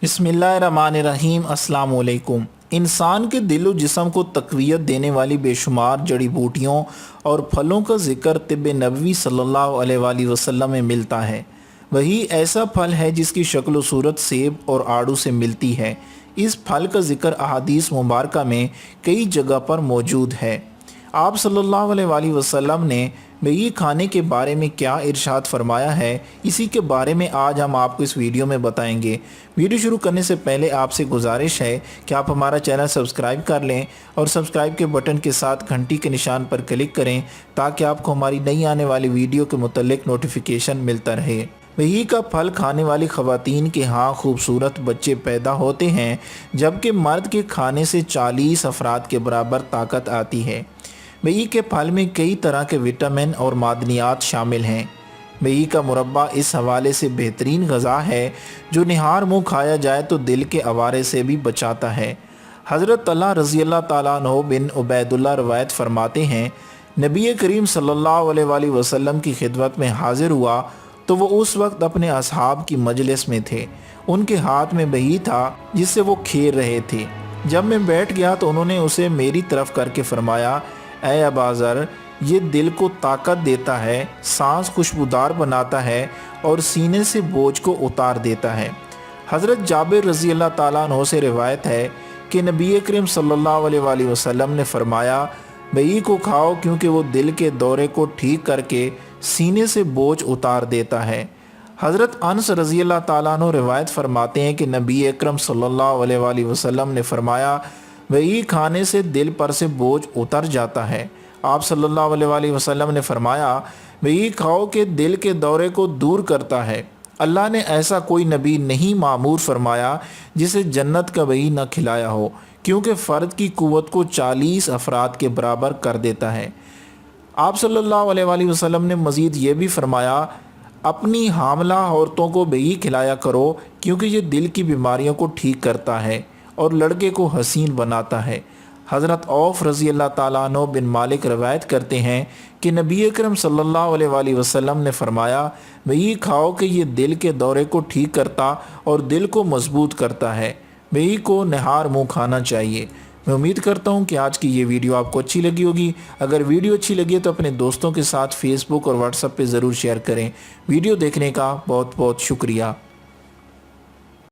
बिस्मिल्लाहिर्रहमानिर्रहीम। अस्सलाम वालेकुम। इंसान के दिल व जिस्म को तक़वियत देने वाली बेशुमार जड़ी बूटियों और फलों का ज़िक्र तिब्ब नबवी सल्लल्लाहु अलैहि वसल्लम में मिलता है। वही ऐसा फल है जिसकी शक्ल व सूरत सेब और आड़ू से मिलती है। इस फल का ज़िक्र अहादीस मुबारका में कई जगह पर मौजूद है। आप सल्लल्लाहु अलैहि वसल्लम ने ये खाने के बारे में क्या इरशाद फरमाया है, इसी के बारे में आज हम आपको इस वीडियो में बताएंगे। वीडियो शुरू करने से पहले आपसे गुजारिश है कि आप हमारा चैनल सब्सक्राइब कर लें और सब्सक्राइब के बटन के साथ घंटी के निशान पर क्लिक करें ताकि आपको हमारी नई आने वाली वीडियो के मुतल्लिक नोटिफिकेशन मिलता रहे। वही का फल खाने वाली ख़वातीन के यहाँ खूबसूरत बच्चे पैदा होते हैं, जबकि मर्द के खाने से 40 अफराद के बराबर ताकत आती है। वही के फल में कई तरह के विटामिन और मादनियात शामिल हैं। वही का मुरब्बा इस हवाले से बेहतरीन ग़ज़ा है जो निहार मुँह खाया जाए तो दिल के आवारे से भी बचाता है। हज़रत तलहा रज़ियल्लाहु ताला अन्हु बिन उबैदुल्लाह रवायत फरमाते हैं, नबी करीम सल्लल्लाहु अलैहि वसल्लम की खिदमत में हाज़िर हुआ तो वो उस वक्त अपने असहाब की मजलिस में थे। उनके हाथ में वही था जिससे वो खेल रहे थे। जब मैं बैठ गया तो उन्होंने उसे मेरी तरफ करके फरमाया, ऐ अबाज़र, ये दिल को ताकत देता है, सांस खुशबूदार बनाता है और सीने से बोझ को उतार देता है। हज़रत जाबिर रज़ियल्लाहु ताला अन्हु से रिवायत है कि नबी करीम सल्लल्लाहु अलैहि वसल्लम ने फरमाया, वही को खाओ क्योंकि वो दिल के दौरे को ठीक करके सीने से बोझ उतार देता है। हज़रत अनस रज़ियल्लाहु ताला अन्हु रिवायत फरमाते हैं कि नबी अकरम सल्लल्लाहु अलैहि वसल्लम ने फरमाया, वही खाने से दिल पर से बोझ उतर जाता है। आप सल्लल्लाहु अलैहि वसल्लम ने फरमाया, वही खाओ के दिल के दौरे को दूर करता है। अल्लाह ने ऐसा कोई नबी नहीं मामूर फरमाया जिसे जन्नत का वही न खिलाया हो, क्योंकि फ़र्द की कुव्वत को 40 अफराद के बराबर कर देता है। आप सल्लल्लाहु अलैहि वसल्लम ने मज़ीद ये भी फरमाया, अपनी हामला औरतों को वही खिलाया करो क्योंकि ये दिल की बीमारियों को ठीक करता है और लड़के को हसीन बनाता है। हज़रत औफ रज़ियल्लाहु ताला अन्हु बिन मालिक रवायत करते हैं कि नबी अकरम सल्लल्लाहु अलैहि वसल्लम ने फरमाया, वही खाओ कि ये दिल के दौरे को ठीक करता और दिल को मजबूत करता है। वही को निहार मुँह खाना चाहिए। मैं उम्मीद करता हूँ कि आज की ये वीडियो आपको अच्छी लगी होगी। अगर वीडियो अच्छी लगी तो अपने दोस्तों के साथ फेसबुक और व्हाट्सएप पे ज़रूर शेयर करें। वीडियो देखने का बहुत बहुत शुक्रिया।